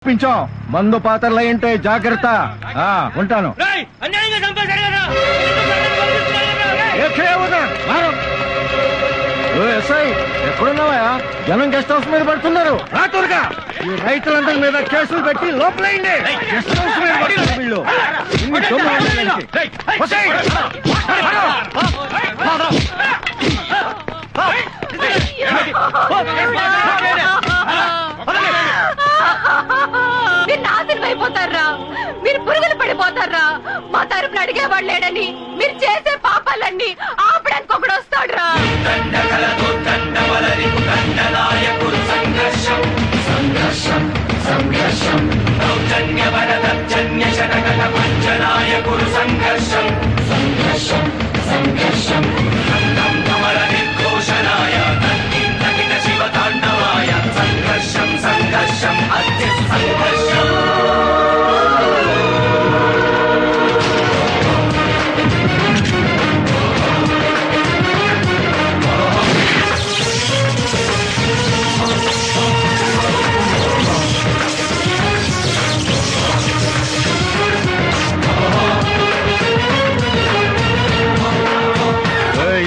పించో మందు పాత్రలు ఏంటే జాగ్రత్త. ఉంటాను. ఎస్ఐ ఎక్కడున్నావా? జనం గెస్ట్ హౌస్ మీద పడుతున్నారు. రాత్రుగా ఈ రైతులందరి మీద కేసులు పెట్టి లోపలైంది. గెస్ట్ హౌస్ మీద పడుతున్నారు వీళ్ళు. మీరు నాశనం అయిపోతారా? మీరు పురుగులు పడిపోతారా? మా తరపున అడిగేవాడు లేడని మీరు చేసే పాపాలన్నీ ఆపడానికి ఒకడు వస్తాడురా.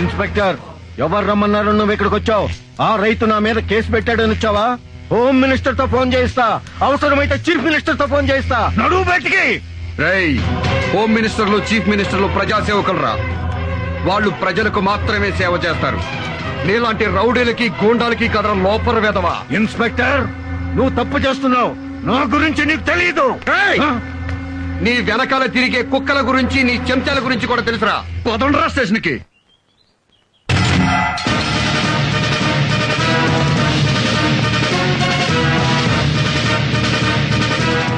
ఇన్స్పెక్టర్, ఎవరు రమ్మన్నారు? నువ్వు ఇక్కడికి వచ్చావు. ఆ రైతు నా మీద కేసు పెట్టాడని వచ్చావా? హోమ్ మినిస్టర్ తో ఫోన్ చేయిస్తా, అవసరమైతే చీఫ్ మినిస్టర్ తో ఫోన్ చేయిస్తా. నడువు బయటికి. హోమ్ మినిస్టర్లు చీఫ్ మినిస్టర్లు ప్రజాసేవకులరా. వాళ్ళు ప్రజలకు మాత్రమే సేవ చేస్తారు. నీలాంటి రౌడీలకి గూండాలకి కదరా లోపల వేదవా. ఇన్స్పెక్టర్, నువ్వు తప్పు చేస్తున్నావు. నా గురించి నీకు తెలీదు. నీ వెనకాల తిరిగే కుక్కల గురించి నీ చెంచాల గురించి కూడా తెలుసురా. పదండ్రా స్టేషన్ కి.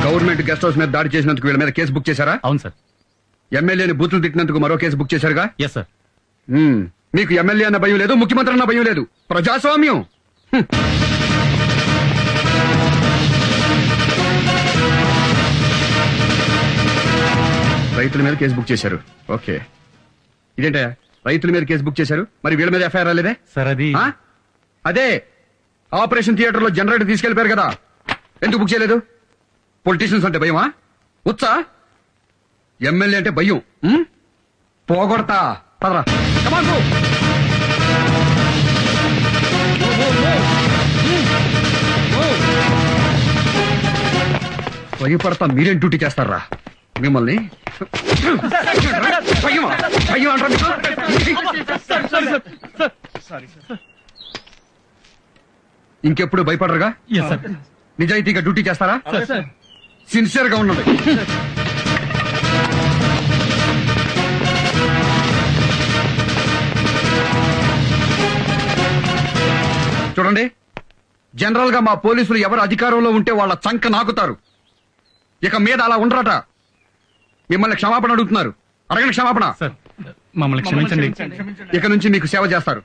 గవర్నమెంట్ గెస్ట్ హౌస్ మీద దాడి చేసినందుకు వీళ్ళ మీద కేసు బుక్ చేశారా? అవును సార్. ఎమ్మెల్యేని బూతులు తిట్టినందుకు మరో కేసు బుక్ చేశారుగా? Yes sir. మీకు ఎమ్మెల్యే అన్న భయం లేదు, ముఖ్యమంత్రి అన్న భయం లేదు. ప్రజాస్వామ్యం. రైతుల మీద కేసు బుక్ చేశారు. ఓకే, ఇదేంటా రైతుల మీద కేసు బుక్ చేశారు, మరి వీళ్ళ మీద ఎఫ్ఐఆర్ రాలేదే? సార్ అది అదే ఆపరేషన్ థియేటర్ లో జనరేటర్ తీసుకెళ్లిపోయారు కదా, ఎందుకు బుక్ చేయలేదు? పొలిటీషియన్స్ అంటే భయమా? ఉత్సా ఎమ్మెల్యే అంటే భయం. పోగొడతా పదరా. భయపడతా మీరేం డ్యూటీ చేస్తారా? మిమ్మల్ని ఇంకెప్పుడు భయపడరుగా? నిజాయితీగా డ్యూటీ చేస్తారా? సిన్సియర్ గా ఉన్నది. చూడండి, జనరల్ గా మా పోలీసులు ఎవరు అధికారంలో ఉంటే వాళ్ళ చంక నాకుతారు. ఇక మీద అలా ఉండరట. మిమ్మల్ని క్షమాపణ అడుగుతున్నారు. అడగండి క్షమాపణ. మమ్మల్ని క్షమించండి. ఇక నుంచి మీకు సేవ చేస్తారు.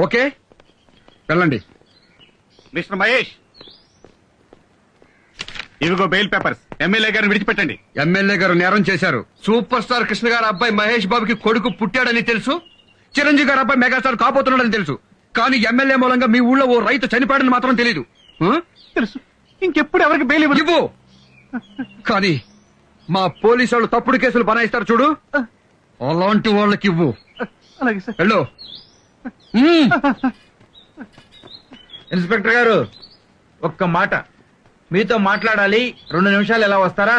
ఓకే, వెళ్ళండి. మిస్టర్ మహేష్, ఇవిగో బెయిల్ పేపర్స్. ఎమ్మెల్యే గారిని విడిచిపెట్టండి. ఎమ్మెల్యే గారు నేరం చేశారు. సూపర్ స్టార్ కృష్ణ గారి అబ్బాయి మహేష్ బాబుకి కొడుకు పుట్టాడని తెలుసు, చిరంజీవి గారి అబ్బాయి మెగాస్టార్ కాబోతున్నాడని తెలుసు. కానీ ఎమ్మెల్యే మూలంగా మీ ఊళ్ళో ఓ రైతు చనిపోయాడని మాత్రం తెలీదు. తెలుసు. ఇంకెప్పుడు ఎవరికి బెయిల్ ఇవ్వు. కానీ మా పోలీసు వాళ్ళు తప్పుడు కేసులు బనాయిస్తారు చూడు, అలాంటి వాళ్ళకి ఇవ్వు. వెళ్ళు. ఇన్స్పెక్టర్ గారు, ఒక్క మాట మీతో మాట్లాడాలి. 2 నిమిషాలు ఎలా వస్తారా?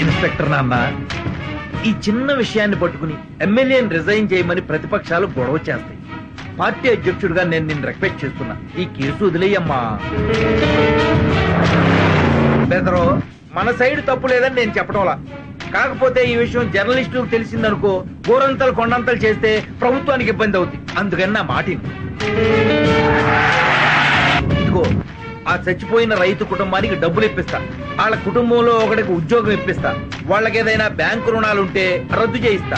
ఇన్స్పెక్టర్ నాన్న, ఈ చిన్న విషయాన్ని పట్టుకుని ఎమ్మెల్యేని రిజైన్ చేయమని ప్రతిపక్షాలు గొడవ చేస్తాయి. పార్టీ అధ్యక్షుడిగా నేను నిన్ను రిక్వెస్ట్ చేస్తున్నా, ఈ కేసు వదిలేయమ్మా. బెదరో, మన సైడ్ తప్పు లేదని నేను చెప్పడంలా. కాకపోతే ఈ విషయం జర్నలిస్టులకు తెలిసిందనుకో, గోరంతలు కొండంతలు చేస్తే ప్రభుత్వానికి ఇబ్బంది అవుతుంది. అందుకని నా మాట ఇదిగో, ఆ చచ్చిపోయిన రైతు కుటుంబానికి డబ్బులు ఇప్పిస్తా, వాళ్ళ కుటుంబంలో ఒకడికి ఉద్యోగం ఇప్పిస్తా, వాళ్ళకి ఏదైనా బ్యాంకు రుణాలుంటే రద్దు చేయిస్తా.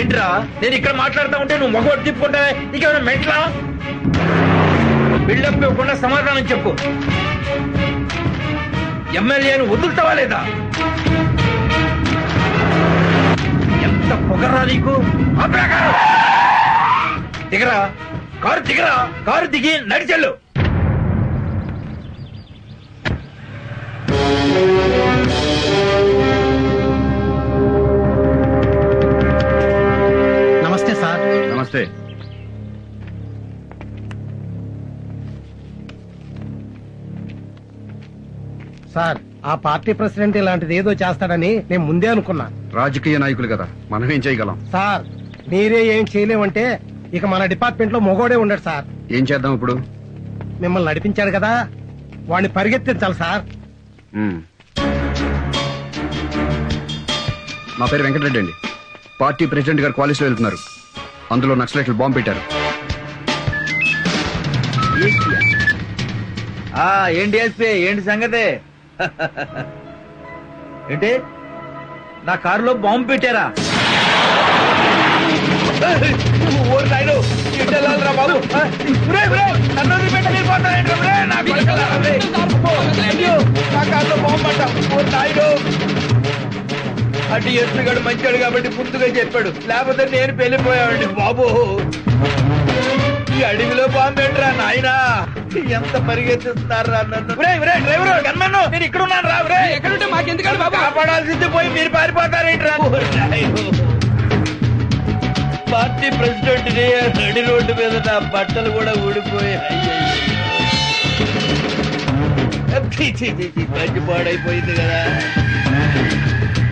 ఏంట్రా నేను ఇక్కడ మాట్లాడుతూ ఉంటే నువ్వు మగవాడు తిప్పుకుంటా? నీకేమైనా మెంట్లా? బిల్డప్ ఇవ్వకుండా సమాధానం చెప్పు. ఎమ్మెల్యేను వదులుతావా లేదా? ఎంత పొగరా నీకు? దిగరా, కారు దిగరా, కారు దిగి నడిచెళ్ళు. నమస్తే సార్. నమస్తే. సార్, ఆ పార్టీ ప్రెసిడెంట్ ఇలాంటిది ఏదో చేస్తాడని నేను ముందే అనుకున్నా. రాజకీయ నాయకులు కదా, మనం ఏం చేయగలం? సార్, మీరే ఏం చేయలేమంటే ఇక మన డిపార్ట్మెంట్ లో మొగోడే ఉండడు సార్. ఏం చేద్దాం ఇప్పుడు? మిమ్మల్ని నడిపించాడు కదా, వాడిని పరిగెత్తించాలి సార్. నా పేరు వెంకటరెడ్డి అండి. పార్టీ ప్రెసిడెంట్ గారు కాలేజ్లో వెళ్తున్నారు. అందులో నక్సలైట్లు బాంబు పెట్టారు. ఏంటి ఎస్పీ, ఏంటి సంగతి? ఏంటి నా కారులో బాంబు పెట్టారా? ఓరి నాయను, ఇటు వెళ్ళాలిరా బాబు. నన్ను వదిలిపెట్టి మీరు పోతారేంట్రా? నా కొడుకులారా, అయ్యో, నా కారులో బాంబు పడ్డా. ఓరి నాయను, అటు ఎస్పీ గారు మంచాడు కాబట్టి ముందుగా చెప్పాడు, లేకపోతే నేను వెళ్ళిపోయావండి బాబు. ఈ అడవిలో బాంబు ఏంట్రా నాయనా? ఎంత పరిగెత్తిస్తున్నారా నన్ను? డ్రైవర్ గన్మన్ను, నేను ఇక్కడ ఉన్నాను రా. ఎక్కడుంటే మాకెందుకండి బాబు? కాపాడాల్సింది పోయి మీరు పారిపోతారేంట్రా? పార్టీ ప్రెసిడెంట్ నడి రోడ్డు మీద నా బట్టలు కూడా ఊడిపోయాయి. మంచి పాడైపోయింది కదా.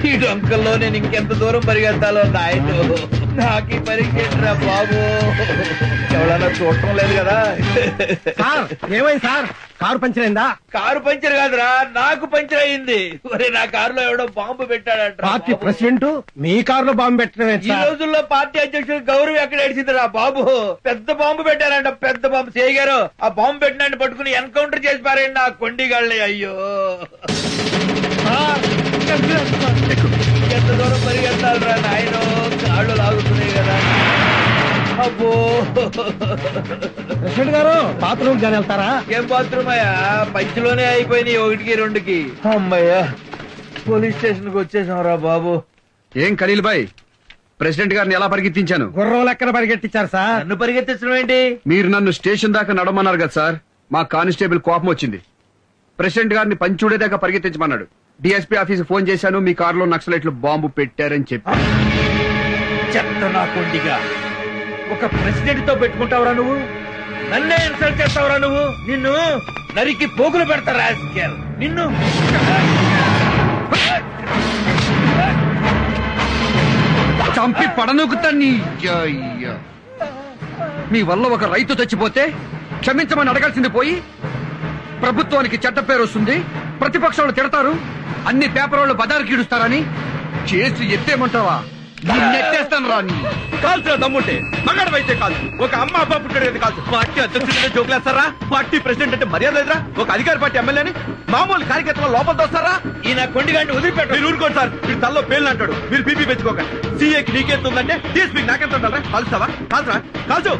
ఈ డొంకల్లో నేను ఇంకెంత దూరం పరిగెత్తాలో నాయను. నాకీ పరిగెట్టరా బాబు, ఎవరన్నా చూడటం లేదు కదా. సార్, ఏమైంది సార్? కారు పంచర్ అయిందా? కారు పంచర్ కాదురా, నాకు పంచర్ అయింది. ఒరే, నా కారులో ఎవడో బాంబు పెట్టాడంట. పార్టీ ప్రెసిడెంట్ మీ కారులో బాంబు పెట్టడం ఈ రోజుల్లో పార్టీ అధ్యక్షుడు గౌరవం ఎక్కడ ఏడిచిందిరా బాబు? పెద్ద బాంబు పెట్టారంట, పెద్ద బాంబు. సేయ్ గారు, ఆ బాంబు పెట్టినాన్ని పట్టుకుని ఎన్కౌంటర్ చేసి పారేయండి నా కొండిగాళ్ళని. అయ్యో, ఎంత దూరం పరిగెత్తాలరా నాయన? కాళ్ళు లాగుతున్నాయి కదా. అబ్బో, ప్రెసిడెంట్ గారు బాత్రూమ్ కానీ వెళ్తారా? ఏం బాత్రూమ్ అయ్యా, పంచులోనే అయిపోయినాయి 1కి 2కి. అమ్మయ్యా, పోలీస్ స్టేషన్ కి వచ్చేసాంరా బాబు. ఏం ఖలీల్ భాయ్, ప్రెసిడెంట్ గారిని ఎలా పరిగెత్తించాను? గుర్రం లెక్కన పరిగెట్టించారు సార్. నన్ను పరిగెత్తించడం ఏంటి? మీరు నన్ను స్టేషన్ దాకా నడమన్నారు కదా సార్. మా కానిస్టేబుల్ కోపం వచ్చింది. ప్రెసిడెంట్ గారిని పంచుడేదాకా పరిగెత్తించమన్నాడు. డిఎస్పీ ఆఫీస్ ఫోన్ చేశాను, మీ కారులో నక్సలైట్లు బాంబు పెట్టారని చెప్పి. చెత్త నా కొండిగా, ఒక ప్రెసిడెంట్ తో పెట్టుకుంటావురా నువ్వు? నన్నే ఇన్సల్ట్ చేస్తావురా నువ్వు? నిన్ను నరికి పోగులు పెడతారా నిన్ను? చంపి పడనొక్కుతా నీ. మీ వల్ల ఒక రైతు చచ్చిపోతే క్షమించమని అడగాల్సింది పోయి, ప్రభుత్వానికి చెడ్డ పేరు వస్తుంది, ప్రతిపక్షాలు తిడతారు, అన్ని పేపర్ వాళ్ళు బజారు కీడుస్తారని చేసి ఎత్తేమంటావా? నెట్టేస్తాను రాని. కాల్సిన దమ్ముంటే మగాడవైతే కాదు, ఒక అమ్మ అబ్బా పుట్టాడు కదా కాదు. పార్టీ అధ్యక్షుడిగా జోకులేస్తారా? పార్టీ ప్రెసిడెంట్ అంటే మర్యాద లేదురా? ఒక అధికార పార్టీ ఎమ్మెల్యేని మామూలు కార్యకర్తల లోపల తోస్తారా? ఈ నా కొండిగాంటి వదిలిపెట్టు. మీరు ఊరుకోండి సార్, మీరు తల్లో పేర్లు అంటాడు. మీరు బీపీ పెంచుకోకండి. సీఏకి నీకెంత ఉందంటే డిఎస్పీకి నాకెంత ఉండాలా? కాల్స్తావా? కాల్చరా? కాల్చు.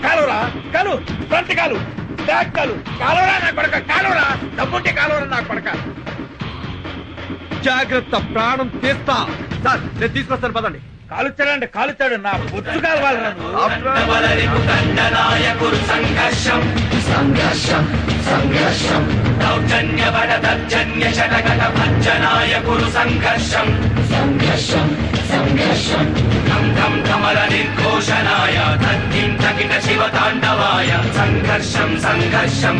కాలురా, కాలు, ఫ్రంట్ కాలు, బ్యాక్ కాలు, కాలురా నా కొడక, కాలురా. దమ్ముంటే కాలురా నా కొడక. జాగ్రత్త, ప్రాణం తీస్తా. సార్, నేను తీసుకొస్తాను పదండి. కాలుచ్చాడంటే కాలుచ్చాడు, నా బొచ్చు కాలవాలరా నిర్ఘోషణాయ తగ్గించకిట శివ తాండవాయ సంఘర్షం సంఘర్షం.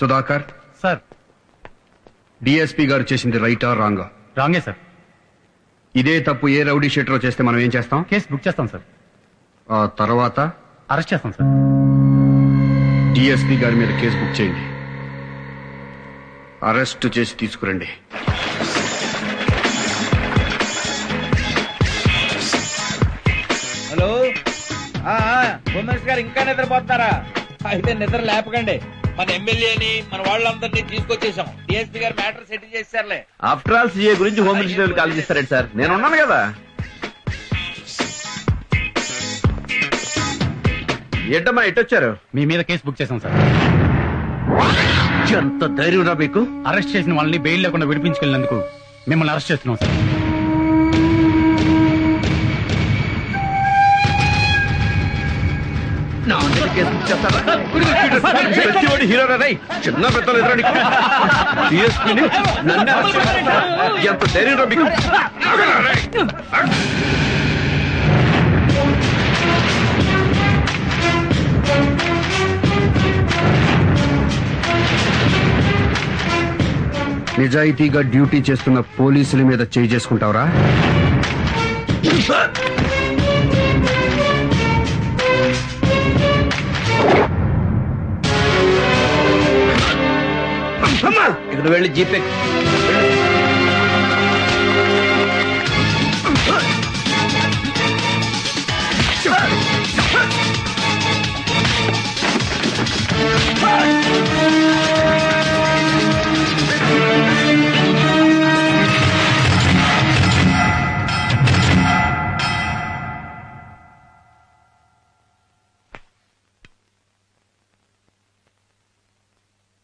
సుధాకర్ సార్, డిఎస్పీ గారు చేసింది రైటా రాంగా? రాంగే సార్. ఇదే తప్పు ఏ రౌడీ షీటర్ చేస్తే మనం ఏం చేస్తాం? కేసు బుక్ చేస్తాం సార్. ఆ తర్వాత అరెస్ట్ చేస్తాం సార్. డిఎస్పీ గారి మీద కేసు బుక్ చేయండి. అరెస్ట్ చేసి తీసుకురండి. హలో హోమ్ మినిస్టర్ గారు ఇంకా నిద్రపోతున్నారా? అయితే నిద్ర లేపకండి. మన ఎమ్మెల్యేని మన వాళ్ళందరినీ తీసుకొచ్చేసాం. డిఎస్పీ గారు మ్యాటర్ సెటిల్ చేశారులే. ఆఫ్టర్ ఆల్ సీఏ గురించి హోమ్ మినిస్టర్ కాల్ చేస్తారండి సార్. నేను ఉన్నాను కదా. ఏంటమ్మా ఎట్టొచ్చారు? మీ మీద కేసు బుక్ చేశాం సార్. ఎంత ధైర్యం రా మీకు? అరెస్ట్ చేసిన వాళ్ళని బెయిల్ లేకుండా విడిపించుకెళ్ళినందుకు మిమ్మల్ని అరెస్ట్ చేస్తున్నాం సార్. నా మీద కేసు బుక్ చేస్తారా? ప్రతివాడు హీరోరా రై. చిన్న పెద్దలు ఎదురా నీకు? డిఎస్పీని నన్ను అరెస్ట్ చేస్తారా? ఎంత ధైర్యం రా మీకు? ఆగరా రై. నిజాయితీగా డ్యూటీ చేస్తున్న పోలీసుల మీద చేయి చేసుకుంటావురా? ఇక్కడ వెళ్ళి జీపే.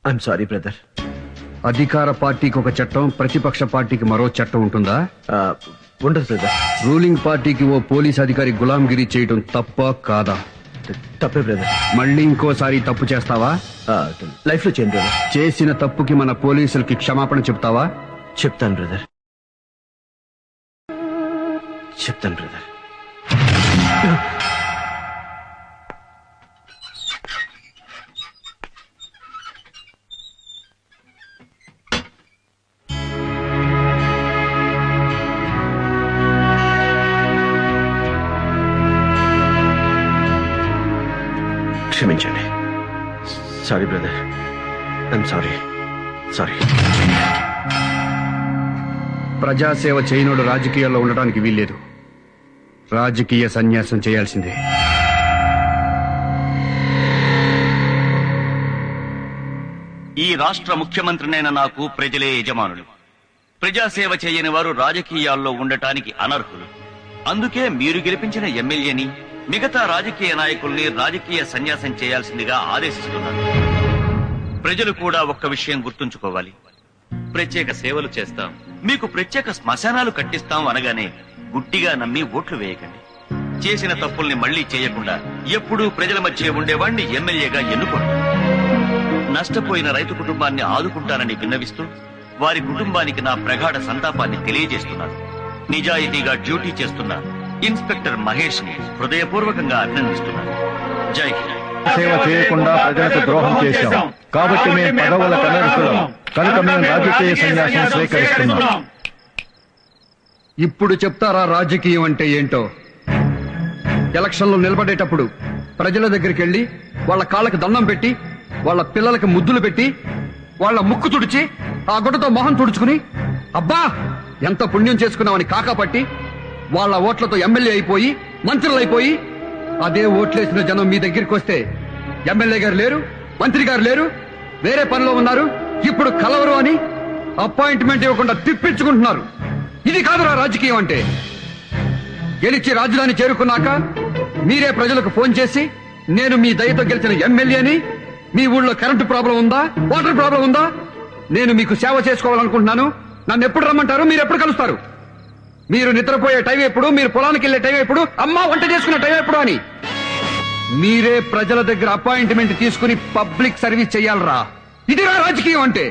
I'm sorry brother. అధికార పార్టీకి ఒక చట్టం, ప్రతిపక్ష పార్టీకి మరో చట్టం ఉంటుందా? ఉండదు బ్రదర్. రూలింగ్ పార్టీకి ఓ పోలీస్ అధికారి గులాంగిరి చేయడం తప్ప కాదా? తప్పే బ్రదర్. మళ్ళీ ఇంకోసారి తప్పు చేస్తావా? లైఫ్ లో చేయండి బ్రదర్. చేసిన తప్పుకి మన పోలీసులకి క్షమాపణ చెప్తావా? చెప్తాను బ్రదర్. చెప్తాను బ్రదర్. క్షమించండి. Sorry brother. I'm sorry. Sorry. ప్రజాసేవ చేయనోడు రాజకీయాల్లో ఉండడానికి వీల్లేదు. రాజకీయ సన్యాసం చేయాల్సిందే. ఈ రాష్ట్ర ముఖ్యమంత్రినైన నాకు ప్రజలే యజమానులు. ప్రజాసేవ చేయని వారు రాజకీయాల్లో ఉండటానికి అనర్హులు. అందుకే మీరు గెలిపించిన ఎమ్మెల్యేని, మిగతా రాజకీయ నాయకుల్ని రాజకీయ సన్యాసం చేయాల్సిందిగా ఆదేశిస్తున్నారు. ప్రజలు కూడా ఒక్క విషయం గుర్తుంచుకోవాలి. ప్రత్యేక సేవలు చేస్తాం, మీకు ప్రత్యేక శ్మశానాలు కట్టిస్తాం అనగానే గుట్టిగా నమ్మి ఓట్లు వేయకండి. చేసిన తప్పుల్ని మళ్లీ చేయకుండా ఎప్పుడూ ప్రజల మధ్య ఉండేవాణ్ణి ఎమ్మెల్యేగా ఎన్నుకోండి. నష్టపోయిన రైతు కుటుంబాన్ని ఆదుకుంటానని విన్నవిస్తూ వారి కుటుంబానికి నా ప్రగాఢ సంతాపాన్ని తెలియజేస్తున్నాను. నిజాయితీగా డ్యూటీ చేస్తున్న ఇన్స్పెక్టర్ మహేష్ ని హృదయపూర్వకంగా అభినందిస్తున్నాను. జై హింద్. సేవ చేయకుండా ప్రజలకు ద్రోహం చేశాం కాబట్టి మేము పదవుల కనరుస్తున్నాం. కనుక మేము రాజకీయ సన్యాసం స్వీకరిస్తున్నాం. ఇప్పుడు చెప్తారా రాజకీయం అంటే ఏంటో? ఎలక్షన్లో నిలబడేటప్పుడు ప్రజల దగ్గరికి వెళ్లి వాళ్ళ కాళ్ళకి దండం పెట్టి, వాళ్ళ పిల్లలకి ముద్దులు పెట్టి, వాళ్ళ ముక్కు తుడిచి, ఆ గుడ్డతో మొహం తుడుచుకుని అబ్బా ఎంత పుణ్యం చేసుకున్నామని కాకాపట్టి వాళ్ళ ఓట్లతో ఎమ్మెల్యే అయిపోయి మంత్రులు అయిపోయి, అదే ఓట్లేసిన జనం మీ దగ్గరికి వస్తే ఎమ్మెల్యే గారు లేరు, మంత్రి గారు లేరు, వేరే పనిలో ఉన్నారు, ఇప్పుడు కలవరు అని అపాయింట్మెంట్ ఇవ్వకుండా తిప్పించుకుంటున్నారు. ఇది కాదురా రాజకీయం అంటే. గెలిచి రాజధాని చేరుకున్నాక మీరే ప్రజలకు ఫోన్ చేసి, నేను మీ దయతో గెలిచిన ఎమ్మెల్యేని, మీ ఊళ్ళో కరెంటు ప్రాబ్లం ఉందా, వాటర్ ప్రాబ్లం ఉందా, నేను మీకు సేవ చేసుకోవాలనుకుంటున్నాను, నన్ను ఎప్పుడు రమ్మంటారు, మీరు ఎప్పుడు కలుస్తారు, మీరు నిద్రపోయే టైం ఎప్పుడు, మీరు పొలానికి వెళ్లే టైం ఎప్పుడు, అమ్మ వంట చేసుకునే టైం ఎప్పుడు అని మీరే ప్రజల దగ్గర అపాయింట్మెంట్ తీసుకుని పబ్లిక్ సర్వీస్ చెయ్యాలరా. ఇదిరా రాజకీయం అంటే.